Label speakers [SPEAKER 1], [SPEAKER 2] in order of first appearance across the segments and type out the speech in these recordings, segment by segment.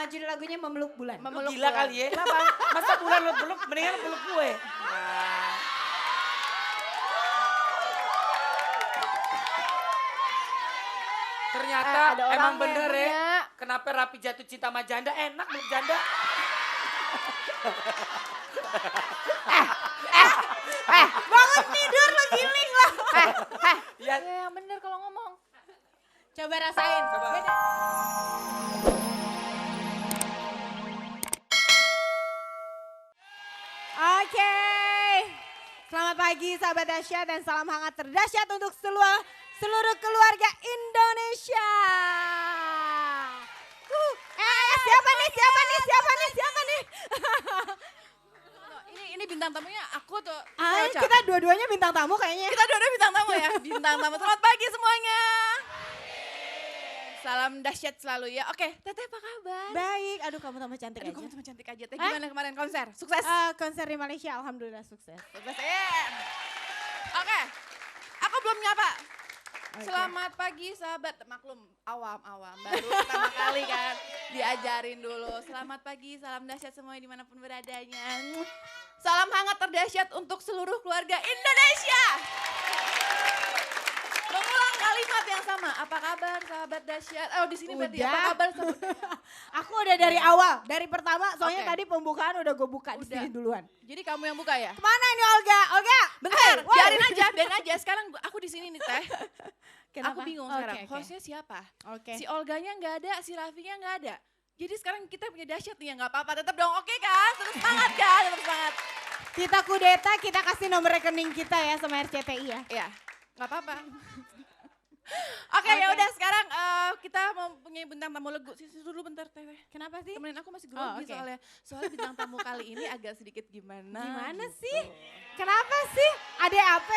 [SPEAKER 1] judul lagunya Memeluk Bulan.
[SPEAKER 2] Memeluk
[SPEAKER 3] Gila
[SPEAKER 2] bulan.
[SPEAKER 3] kali ya. Kenapa? Masa bulan lo peluk, mendingan peluk gue. Nah. Ternyata
[SPEAKER 2] Ada
[SPEAKER 3] emang
[SPEAKER 2] orangnya
[SPEAKER 3] bener
[SPEAKER 2] yang
[SPEAKER 3] ya.
[SPEAKER 2] punya.
[SPEAKER 3] Rapi jatuh cinta sama janda, enak peluk janda.
[SPEAKER 1] Bangun tidur lo giling lo.
[SPEAKER 3] Ya,
[SPEAKER 2] Ya yang bener kalau ngomong.
[SPEAKER 1] Coba rasain.
[SPEAKER 3] Coba.
[SPEAKER 1] Beda. Oke. Selamat pagi sahabat dahsyat dan salam hangat terdahsyat untuk seluruh keluarga Indonesia. Siapa nih?
[SPEAKER 2] Ini bintang tamunya aku tuh. Ocha.
[SPEAKER 1] Kita dua-duanya bintang tamu kayaknya.
[SPEAKER 2] Kita dua-dua bintang tamu ya. Bintang tamu. Selamat pagi semuanya. Salam dahsyat selalu ya. Oke, Teteh apa kabar?
[SPEAKER 1] Baik, aduh kamu tambah cantik
[SPEAKER 2] Aduh,
[SPEAKER 1] aja.
[SPEAKER 2] kamu cuma cantik aja. Teh gimana kemarin konser? Sukses?
[SPEAKER 1] Konser di Malaysia alhamdulillah sukses.
[SPEAKER 2] Sukses ya. Oke, aku belum nyapa.
[SPEAKER 1] Oke.
[SPEAKER 2] Selamat pagi sahabat, maklum awam-awam, baru pertama kali kan diajarin dulu. Selamat pagi, salam dahsyat semuanya dimanapun beradanya. Salam hangat terdahsyat untuk seluruh keluarga Indonesia. Mengulang kalimat yang sama, apa kabar sahabat dahsyat? Oh di sini berarti apa
[SPEAKER 1] Udah.
[SPEAKER 2] kabar sahabat?
[SPEAKER 1] Aku udah dari awal, dari pertama soalnya
[SPEAKER 2] Oke.
[SPEAKER 1] tadi pembukaan udah gue buka di
[SPEAKER 2] Udah.
[SPEAKER 1] sini duluan.
[SPEAKER 2] Jadi kamu yang buka ya?
[SPEAKER 1] Kemana ini Olga? Olga!
[SPEAKER 2] Bentar,
[SPEAKER 1] Woi.
[SPEAKER 2] biarin aja. Sekarang aku di sini nih Teh.
[SPEAKER 1] Kenapa?
[SPEAKER 2] Aku bingung
[SPEAKER 1] Oke,
[SPEAKER 2] sekarang,
[SPEAKER 1] oke.
[SPEAKER 2] hostnya siapa?
[SPEAKER 1] Oke.
[SPEAKER 2] Si Olganya nggak ada, si Raffinya nggak ada. Jadi sekarang kita punya dahsyat nih ya nggak apa-apa, tetap dong oke kan? Tetap semangat kan? Tetap semangat.
[SPEAKER 1] Kita kudeta, kita kasih nomor rekening kita ya sama RCTI ya.
[SPEAKER 2] Iya, nggak apa-apa. Oke, ya udah sekarang kita mempunyai bintang tamu legu. Sisi dulu bentar Teh.
[SPEAKER 1] Kenapa sih?
[SPEAKER 2] Temenin aku masih
[SPEAKER 1] Oh,
[SPEAKER 2] grogi
[SPEAKER 1] oke.
[SPEAKER 2] soalnya bintang tamu kali ini agak sedikit gimana.
[SPEAKER 1] Gimana
[SPEAKER 2] gitu.
[SPEAKER 1] sih? Kenapa sih? Ada apa?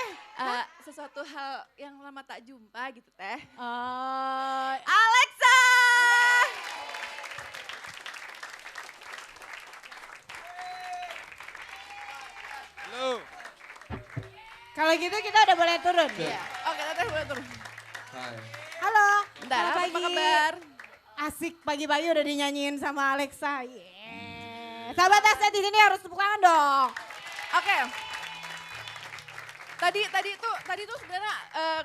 [SPEAKER 2] Sesuatu hal yang lama tak jumpa gitu Teh.
[SPEAKER 1] Oh,
[SPEAKER 2] Alexa!
[SPEAKER 4] Halo.
[SPEAKER 1] kalau gitu kita udah boleh turun.
[SPEAKER 2] Iya. Oke, Teteh boleh turun.
[SPEAKER 4] Hai.
[SPEAKER 1] Halo.
[SPEAKER 2] Bentar,
[SPEAKER 1] selamat
[SPEAKER 2] apa kabar?
[SPEAKER 1] Asik pagi-pagi udah dinyanyiin sama Alexa. Yeah. Sahabat dahsyat di sini harus tepuk tangan dong.
[SPEAKER 2] Oke. Tadi tuh sebenarnya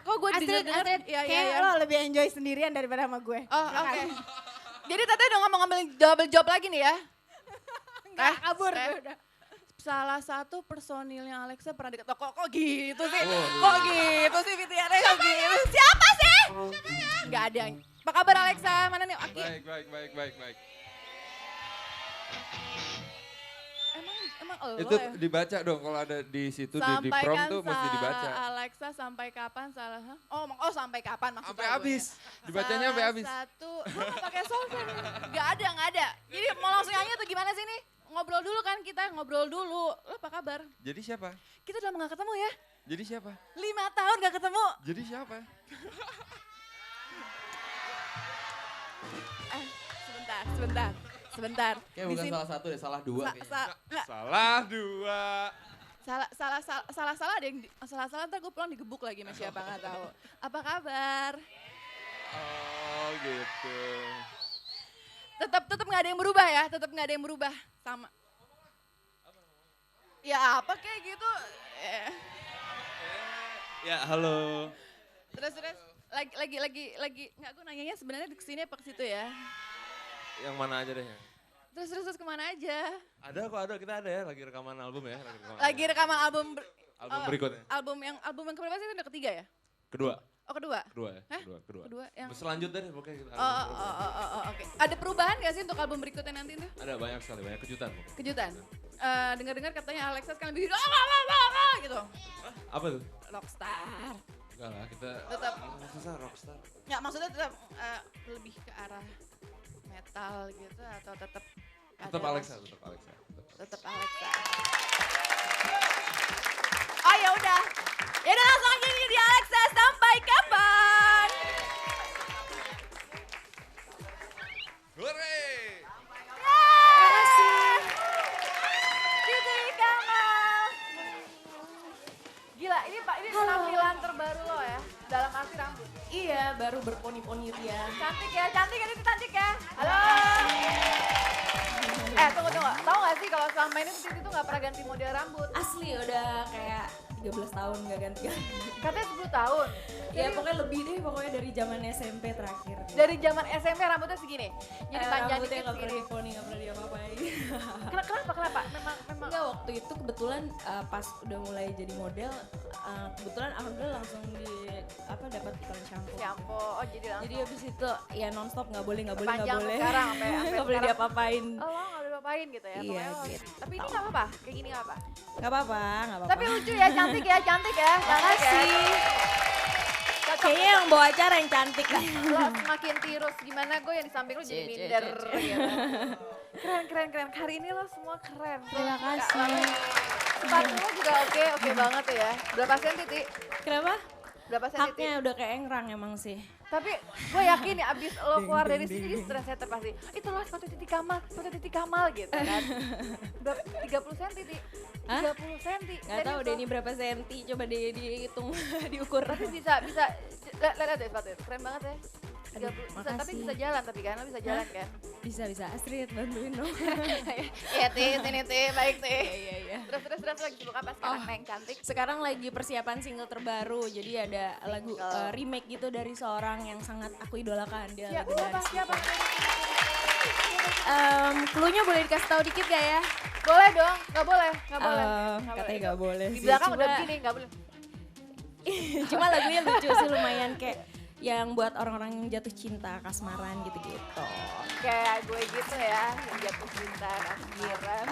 [SPEAKER 2] kok gue
[SPEAKER 1] Astrid,
[SPEAKER 2] denger
[SPEAKER 1] Astrid,
[SPEAKER 2] iya.
[SPEAKER 1] kayak lo lebih enjoy sendirian daripada sama gue.
[SPEAKER 2] Oh,
[SPEAKER 1] Silakan.
[SPEAKER 2] oke. Jadi Teteh udah ngambil double job lagi nih ya.
[SPEAKER 1] Nggak, kabur.
[SPEAKER 2] Teh.
[SPEAKER 1] gue udah.
[SPEAKER 2] Salah satu personilnya Alexa pernah deket. Kok gitu sih?
[SPEAKER 4] Oh,
[SPEAKER 2] Kok gitu sih VTR-nya? Kok gitu? Siapa sih? Gak ada. Apa kabar Alexa? Mana nih? Aki.
[SPEAKER 4] Baik.
[SPEAKER 2] Emang lo
[SPEAKER 4] Itu
[SPEAKER 2] ya?
[SPEAKER 4] dibaca dong kalau ada di situ di prom tuh mesti dibaca.
[SPEAKER 2] Alexa sampai kapan salah? Oh sampai kapan maksudnya?
[SPEAKER 4] Sampai habis. Dibacanya sampai habis.
[SPEAKER 2] Satu, gue gak pakai software. Gak ada. Jadi mau langsung nyanyi atau gimana sih nih? Ngobrol dulu kan kita, ngobrol dulu. Lo apa kabar?
[SPEAKER 4] Jadi siapa?
[SPEAKER 2] Kita udah lama gak ketemu ya?
[SPEAKER 4] Jadi siapa?
[SPEAKER 2] 5 tahun gak ketemu.
[SPEAKER 4] Jadi siapa?
[SPEAKER 2] Sebentar.
[SPEAKER 5] Kayak
[SPEAKER 2] Di
[SPEAKER 5] bukan
[SPEAKER 2] sini-
[SPEAKER 5] salah satu deh, salah dua kayaknya.
[SPEAKER 2] Nggak,
[SPEAKER 4] Salah dua.
[SPEAKER 2] salah ada yang salah ntar gue pulang digebuk lagi sama siapa nggak tahu. Apa kabar?
[SPEAKER 4] Oh gitu.
[SPEAKER 2] Tetap nggak ada yang berubah ya, tetap nggak ada yang berubah sama. Ya apa kayak gitu.
[SPEAKER 4] Ya halo.
[SPEAKER 2] Terus lagi nggak gue nanyanya sebenarnya ke sini apa ke situ ya.
[SPEAKER 4] Yang mana aja deh.
[SPEAKER 2] Terus kemana aja?
[SPEAKER 4] Ada kita ada ya lagi rekaman album ya.
[SPEAKER 2] Lagi rekaman album
[SPEAKER 4] album berikutnya.
[SPEAKER 2] album yang keberapa sih? Itu udah ketiga ya?
[SPEAKER 4] Kedua.
[SPEAKER 2] Oh kedua.
[SPEAKER 4] Ya.
[SPEAKER 2] Hah?
[SPEAKER 4] Kedua.
[SPEAKER 2] Kedua yang
[SPEAKER 4] Selanjutnya deh pokoknya. Album
[SPEAKER 2] Oh,
[SPEAKER 4] berikutnya.
[SPEAKER 2] oke. Ada perubahan gak sih untuk album berikutnya nanti tuh?
[SPEAKER 4] Ada banyak sekali, banyak kejutan. pokoknya.
[SPEAKER 2] Kejutan. Dengar-dengar katanya Alexa sekarang lebih gitu.
[SPEAKER 4] Apa tuh?
[SPEAKER 2] Rockstar.
[SPEAKER 4] Enggak lah, kita
[SPEAKER 2] Tetap.
[SPEAKER 4] susah rockstar.
[SPEAKER 2] Nggak maksudnya tetap lebih ke arah metal gitu atau tetap
[SPEAKER 4] Tetap
[SPEAKER 2] ada
[SPEAKER 4] Alexa.
[SPEAKER 2] Tetap Alexa. Oh ya udah langsung aja nih di Alexa sampai kapan?
[SPEAKER 4] Hore!
[SPEAKER 2] Fitri Kamal. Gila, ini Pak, ini penampilan terbaru lo ya. Dalam arti rambut?
[SPEAKER 5] Iya, baru berponi-poni Ria.
[SPEAKER 2] Cantik ya Titi, cantik ya. Halo. Tunggu. Tahu gak sih kalau selama ini Titi tuh gak pernah ganti model rambut?
[SPEAKER 5] Asli udah kayak 13 tahun gak ganti-ganti.
[SPEAKER 2] Katanya 10 tahun.
[SPEAKER 5] Ya pokoknya lebih deh, pokoknya dari zaman SMP terakhir.
[SPEAKER 2] Dari zaman SMP rambutnya segini. Jadi panjang
[SPEAKER 5] rambutnya
[SPEAKER 2] dikit
[SPEAKER 5] gak pernah
[SPEAKER 2] segini.
[SPEAKER 5] diponi, gak pernah diapa-apain.
[SPEAKER 2] Kenapa? Memang.
[SPEAKER 5] Enggak, waktu itu kebetulan pas udah mulai jadi model, kebetulan alhamdulillah langsung dapat iklan shampoo.
[SPEAKER 2] Shampoo, oh jadi langsung.
[SPEAKER 5] Jadi habis itu ya nonstop nggak boleh.
[SPEAKER 2] Panjang sekarang sampai
[SPEAKER 5] Nggak boleh
[SPEAKER 2] sekarang.
[SPEAKER 5] diapa-apain.
[SPEAKER 2] Oh lo gak boleh diapain gitu ya?
[SPEAKER 5] Iya,
[SPEAKER 2] Pokoknya
[SPEAKER 5] gitu.
[SPEAKER 2] Tapi ini gak apa-apa, kayak gini gak apa.
[SPEAKER 5] Nggak apa-apa.
[SPEAKER 2] Tapi lucu ya, cantik ya.
[SPEAKER 5] Makasih.
[SPEAKER 2] Cocok.
[SPEAKER 5] Kayaknya yang bawa acara yang cantik.
[SPEAKER 2] Lo semakin tirus gimana gue yang di samping lo jadi minder. Gitu. Keren. Hari ini lo semua keren.
[SPEAKER 5] Terima kasih.
[SPEAKER 2] Sepatu lo juga oke banget ya. Berapa senti, Ti?
[SPEAKER 5] Kenapa?
[SPEAKER 2] Berapa senti, Ti?
[SPEAKER 5] Haknya udah kayak engrang emang sih.
[SPEAKER 2] Tapi gue yakin ya abis lo keluar dari sini jadi trendsetter pasti. Itu lo sepatu Titi Kamal gitu kan. Berapa? 30 senti, Ti?
[SPEAKER 5] Hah?
[SPEAKER 2] 30 senti.
[SPEAKER 5] Gak tahu deh ini berapa senti, coba dihitung, diukur.
[SPEAKER 2] Tapi bisa, lihat deh sepatu, keren banget ya. 30,
[SPEAKER 5] Aduh,
[SPEAKER 2] tapi
[SPEAKER 5] makasih.
[SPEAKER 2] bisa jalan tapi kan, lo bisa jalan kan?
[SPEAKER 5] Bisa, Astrid bantuin dong.
[SPEAKER 2] Iya Ti, sini Ti, baik Ti.
[SPEAKER 5] Iya.
[SPEAKER 2] Terus lagi sibuk apa sekarang Neng cantik?
[SPEAKER 5] Sekarang lagi persiapan single terbaru, jadi ada lagu remake gitu dari seorang yang sangat aku idolakan. Dia legendaris.
[SPEAKER 2] Siapa?
[SPEAKER 5] Cluenya boleh dikasih tahu dikit gak ya?
[SPEAKER 2] Boleh dong, nggak boleh.
[SPEAKER 5] Katanya gak boleh
[SPEAKER 2] Di
[SPEAKER 5] sih.
[SPEAKER 2] belakang
[SPEAKER 5] Cuma-
[SPEAKER 2] udah begini, nggak boleh.
[SPEAKER 5] Cuma lagunya lucu sih, lumayan kayak yang buat orang-orang yang jatuh cinta, kasmaran gitu-gitu.
[SPEAKER 2] Kayak gue gitu ya, yang jatuh cinta, kasmaran.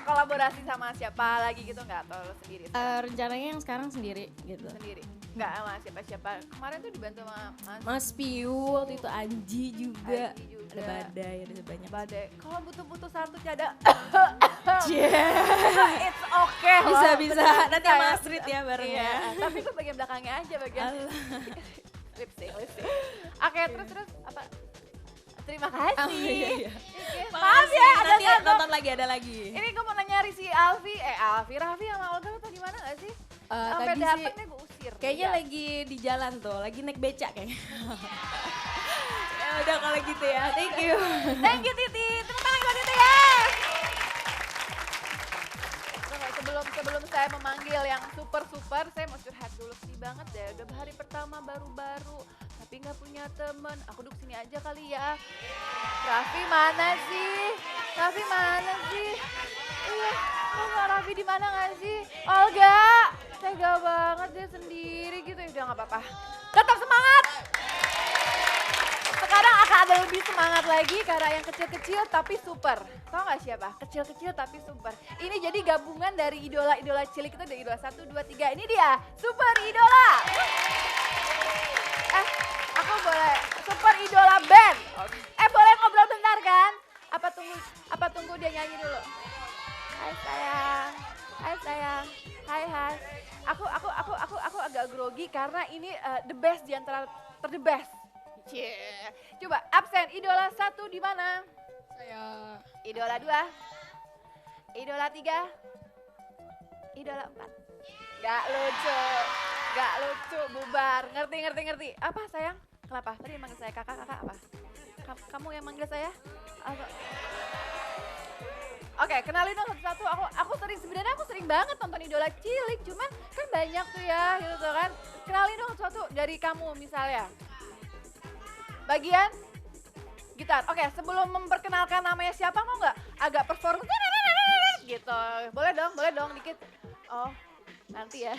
[SPEAKER 2] Kolaborasi sama siapa lagi gitu nggak? Atau lo sendiri?
[SPEAKER 5] Rencananya yang sekarang sendiri gitu.
[SPEAKER 2] Sendiri? Nggak sama siapa-siapa. Kemarin tuh dibantu sama
[SPEAKER 5] Mas Piu, waktu itu Anji juga.
[SPEAKER 2] Anji juga.
[SPEAKER 5] Ada Badai, ada banyak.
[SPEAKER 2] Badai. Kalau butuh satu cadang,
[SPEAKER 5] Yeah.
[SPEAKER 2] it's okay loh.
[SPEAKER 5] Bisa. Nanti sama Astrid ya bareng
[SPEAKER 2] Iya,
[SPEAKER 5] ya.
[SPEAKER 2] tapi gue bagian belakangnya aja bagian lipstick. Oke, terus apa? Terima kasih.
[SPEAKER 5] Oh, iya.
[SPEAKER 2] Maaf ya,
[SPEAKER 5] Nanti
[SPEAKER 2] ada
[SPEAKER 5] nonton lagi, ada lagi.
[SPEAKER 2] Ini gue mau nanya si Raffi sama Olga lo tau di mana gak sih? Sampai
[SPEAKER 5] Tadi
[SPEAKER 2] dateng
[SPEAKER 5] sih
[SPEAKER 2] nih gue usir.
[SPEAKER 5] kayaknya
[SPEAKER 2] Iya.
[SPEAKER 5] lagi di jalan tuh, lagi naik becak kayaknya. Ya udah kalau gitu ya, thank you.
[SPEAKER 2] Thank you Titi, tepuk tangan buat Titi ya. Sebelum saya memanggil yang super, saya mau curhat dulu. Sedih banget deh, udah hari pertama baru-baru, tapi nggak punya temen. Aku duduk sini aja kali ya. Raffi mana sih? Iya, Kak Raffi di mana nggak sih? Olga, tega banget dia sendiri gitu. Udah nggak apa-apa. Tetap semangat. Sekarang akan ada lebih semangat lagi karena yang kecil-kecil tapi super. Tahu nggak siapa? Kecil-kecil tapi super. Ini jadi gabungan dari idola-idola cilik itu dari idola 1, 2, 3. Ini dia, Super Idola. Aku boleh Super Idola Band. Boleh ngobrol bentar kan? Apa tunggu dia nyanyi dulu? Hai sayang. Hai. Aku agak grogi karena ini the best di antara the best. Yeah. Coba absen, idola 1 di mana?
[SPEAKER 6] Saya
[SPEAKER 2] Idola 2, idola 3, idola 4. Gak lucu, bubar. Ngerti. Apa sayang? Kenapa? Tadi manggil saya kakak apa? Kamu yang manggil saya? Apa? Oke, kenalin dong satu-satu. Sebenarnya aku sering banget nonton idola cilik, cuman kan banyak tuh ya, gitu tuh kan. Kenalin dong satu dari kamu misalnya. Bagian gitar. Oke, sebelum memperkenalkan namanya siapa mau nggak agak perform gitu. Boleh dong dikit. Oh, nanti ya.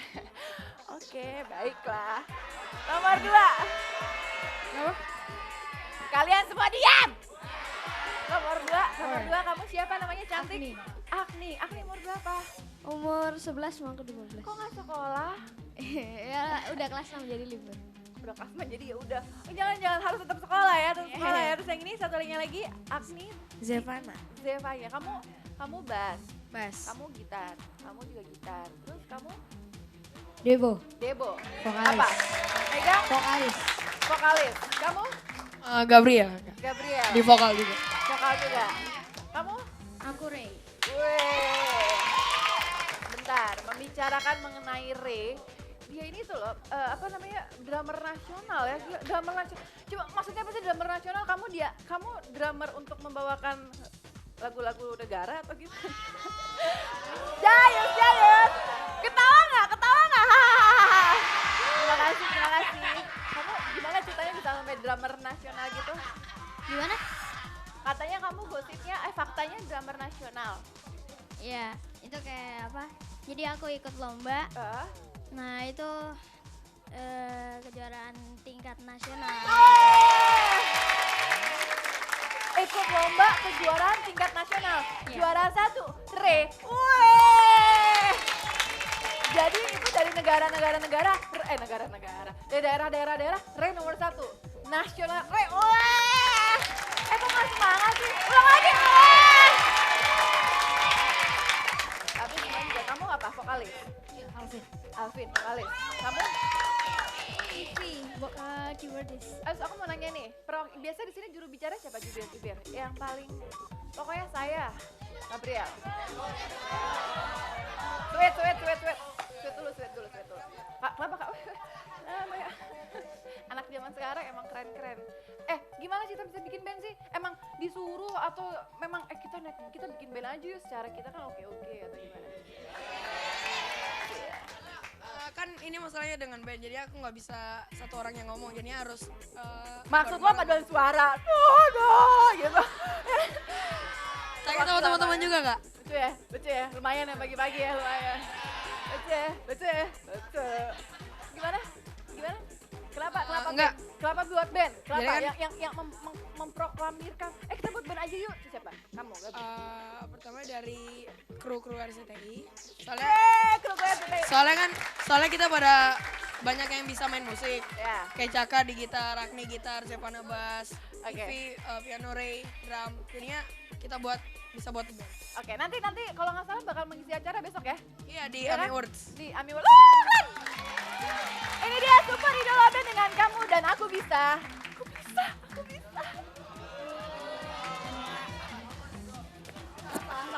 [SPEAKER 2] Oke, baiklah. Nomor 2. Kalian semua diam. Nomor 2 kamu siapa namanya cantik? Agni umur berapa?
[SPEAKER 6] umur 11 mau ke 12.
[SPEAKER 2] Kok nggak sekolah?
[SPEAKER 6] Ya udah kelas 6 jadi libur.
[SPEAKER 2] Udah kelas 6 jadi ya udah. Oh, jangan harus tetap sekolah ya, Terus yang ini satu lagi Agni
[SPEAKER 6] Zevana.
[SPEAKER 2] Zevanya. Kamu bass,
[SPEAKER 6] Bass.
[SPEAKER 2] kamu gitar, kamu juga gitar. Terus kamu
[SPEAKER 6] Debo.
[SPEAKER 2] Debo.
[SPEAKER 6] Vokalis.
[SPEAKER 2] Apa? Megang vokalis. Kamu
[SPEAKER 6] Gabriel.
[SPEAKER 2] Gabriel.
[SPEAKER 6] Di vokal juga.
[SPEAKER 2] Vokal juga. Kamu?
[SPEAKER 6] Aku Ray.
[SPEAKER 2] Weh. Bentar, membicarakan mengenai Ray. dia ini tuh loh, apa namanya, drummer nasional ya. Drummer nasional. Coba maksudnya apa sih drummer nasional? Kamu drummer untuk membawakan lagu-lagu negara atau gimana? Jayus. Ketawa nggak? Terima kasih. Kamu gimana ceritanya bisa sampai drummer nasional gitu?
[SPEAKER 6] Gimana?
[SPEAKER 2] Katanya kamu gosipnya, faktanya drummer nasional.
[SPEAKER 6] Ya, itu kayak apa? Jadi aku ikut lomba. Nah, itu kejuaraan tingkat nasional.
[SPEAKER 2] Ikut lomba kejuaraan tingkat nasional.
[SPEAKER 6] Iya.
[SPEAKER 2] Juara 1, Re. Wih. Jadi itu dari negara-negara, dari daerah-daerah, Re nomor 1. Nasional, Re. Wah. Kok gak semangat sih? Ulang lagi. Wah. Tapi gimana juga, kamu apa? Vokalis? Alvin, vokalis. Kamu?
[SPEAKER 6] Keyboardist.
[SPEAKER 2] Aku mau nanya nih, biasa di sini juru bicara siapa jubir? Yang paling, pokoknya saya, Gabriel. Sweet dulu. Kak, kenapa Kak? Anak zaman sekarang emang keren-keren. Gimana sih kita bisa bikin band sih? Emang disuruh atau memang kita bikin band aja yuk, secara kita kan oke atau gimana?
[SPEAKER 7] Kan ini masalahnya dengan band, jadi aku nggak bisa satu orang yang ngomong, jadi harus
[SPEAKER 2] Maksud lo paduan suara, gitu.
[SPEAKER 7] tanya sama teman-teman juga nggak?
[SPEAKER 2] Lucu ya, lumayan ya pagi-pagi ya, lumayan. Lucu ya. Gimana? Kenapa
[SPEAKER 7] Enggak.
[SPEAKER 2] band? Kenapa buat band? Kenapa
[SPEAKER 7] Jadi kan-
[SPEAKER 2] yang memproklamirkan, kita buat band aja yuk, siapa? Kamu, Gabi.
[SPEAKER 7] Pertama dari kru RCTI,
[SPEAKER 2] Kru.
[SPEAKER 7] soalnya kita pada banyak yang bisa main musik,
[SPEAKER 2] Ya.
[SPEAKER 7] kayak Caka di gitar, Agni gitar, Sevana bass,
[SPEAKER 2] Oke.
[SPEAKER 7] Ivi piano, Ray drum, jadinya kita bisa buat band.
[SPEAKER 2] Oke, nanti kalau nggak salah bakal mengisi acara besok ya?
[SPEAKER 7] Iya di
[SPEAKER 2] Iya
[SPEAKER 7] AMI
[SPEAKER 2] kan?
[SPEAKER 7] Awards.
[SPEAKER 2] Di AMI Awards. Keren! Ini dia Super Idola Band dengan kamu dan aku bisa.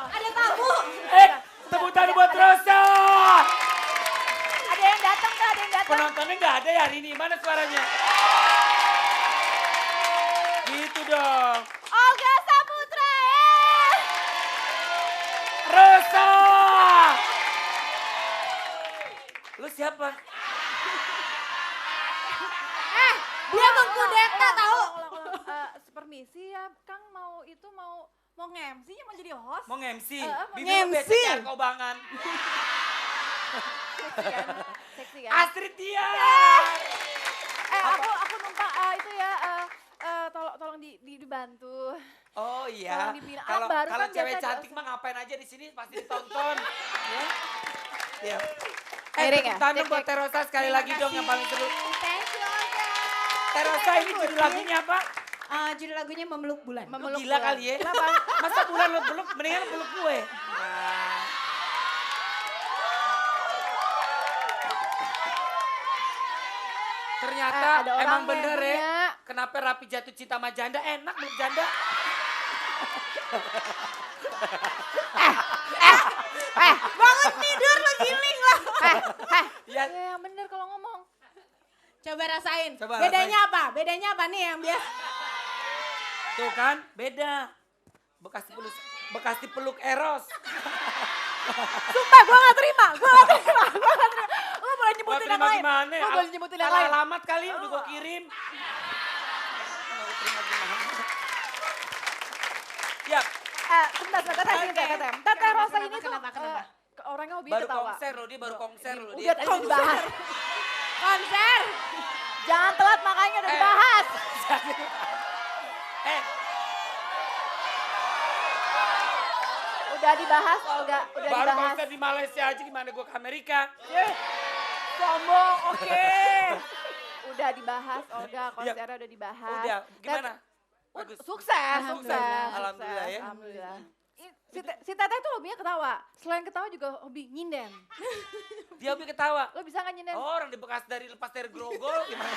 [SPEAKER 1] Ada tamu.
[SPEAKER 3] Tepuk tangan buat Rosa.
[SPEAKER 2] Ada yang datang nggak?
[SPEAKER 3] Penontonnya nggak ada ya hari ini. Mana suaranya? Gitu dong.
[SPEAKER 2] Olga Saputra.
[SPEAKER 3] Rosa. Lu siapa?
[SPEAKER 1] Dia mengkudeta tahu.
[SPEAKER 2] Permisi ya, Kang mau nge-MC-nya mau jadi host?
[SPEAKER 3] Mau nge-MC?
[SPEAKER 2] Mau
[SPEAKER 3] Bibir lu
[SPEAKER 1] nge-MC.
[SPEAKER 3] becek kobangan.
[SPEAKER 2] Seksi kan?
[SPEAKER 3] Astrid Tiar.
[SPEAKER 2] Aku numpang itu ya, tolong dibantu.
[SPEAKER 3] Oh iya.
[SPEAKER 2] Tolong dibina.
[SPEAKER 3] Kalau
[SPEAKER 2] Baru
[SPEAKER 3] kalau
[SPEAKER 2] kan
[SPEAKER 3] cewek
[SPEAKER 2] biasa
[SPEAKER 3] cantik mah ngapain aja di sini pasti ditonton. Ya. Ya.
[SPEAKER 2] Miring ya?
[SPEAKER 3] Tepuk tangan
[SPEAKER 2] Cek,
[SPEAKER 3] buat
[SPEAKER 2] cek.
[SPEAKER 3] Terosa sekali lagi dong yang paling seru.
[SPEAKER 1] Thank you, Olga.
[SPEAKER 3] Terosa ini judul lagunya apa?
[SPEAKER 1] Judul lagunya Memeluk Bulan.
[SPEAKER 3] Lu
[SPEAKER 2] Memeluk
[SPEAKER 3] gila
[SPEAKER 2] bulan.
[SPEAKER 3] kali ya.
[SPEAKER 2] Kenapa?
[SPEAKER 3] Masa bulan lu peluk, mendingan lu peluk gue. Nah. Ternyata
[SPEAKER 2] Ada orang
[SPEAKER 3] emang
[SPEAKER 2] yang
[SPEAKER 3] bener ya.
[SPEAKER 2] punya.
[SPEAKER 3] Kenapa Rapi jatuh cinta sama janda? Enak peluk janda.
[SPEAKER 1] Bangun tidur lu giling lah.
[SPEAKER 3] Ya,
[SPEAKER 2] Ya yang bener kalau ngomong.
[SPEAKER 1] Coba rasain.
[SPEAKER 3] Coba
[SPEAKER 1] Bedanya apa? Bedanya apa nih yang biasa?
[SPEAKER 3] tuh kan beda. Bekas dipeluk Eros.
[SPEAKER 2] Sumpah gue gak terima. Lo boleh nyebutin
[SPEAKER 3] Mau
[SPEAKER 2] yang
[SPEAKER 3] terima
[SPEAKER 2] lain.
[SPEAKER 3] gimana?
[SPEAKER 2] Lo boleh nyebutin yang
[SPEAKER 3] Salah
[SPEAKER 2] lain.
[SPEAKER 3] alamat kali udah gue kirim. Mau terima gimana? Ya,
[SPEAKER 2] Sebentar, Tete Rosa ini tuh
[SPEAKER 1] Kenapa?
[SPEAKER 2] orangnya hobi
[SPEAKER 3] baru
[SPEAKER 2] ketawa.
[SPEAKER 3] konser loh dia, baru konser loh
[SPEAKER 2] Udah
[SPEAKER 3] dia.
[SPEAKER 2] tadi dibahas.
[SPEAKER 1] Konser.
[SPEAKER 2] Jangan telat makanya udah dibahas. Udah dibahas, Olga. Udah
[SPEAKER 3] Baru
[SPEAKER 2] dibahas.
[SPEAKER 3] konser di Malaysia aja gimana gue ke Amerika.
[SPEAKER 2] Sombong, oke. Udah dibahas, Olga. Konsernya udah dibahas.
[SPEAKER 3] Udah, gimana?
[SPEAKER 2] Bagus.
[SPEAKER 3] Bagus.
[SPEAKER 2] Sukses.
[SPEAKER 3] Alhamdulillah ya.
[SPEAKER 2] Alhamdulillah. Si Teteh tuh hobinya ketawa. Selain ketawa juga hobi nyinden.
[SPEAKER 3] Dia hobi ketawa.
[SPEAKER 2] Lo bisa nggak nyinden?
[SPEAKER 3] Oh, orang di bekas lepas dari grogol gimana?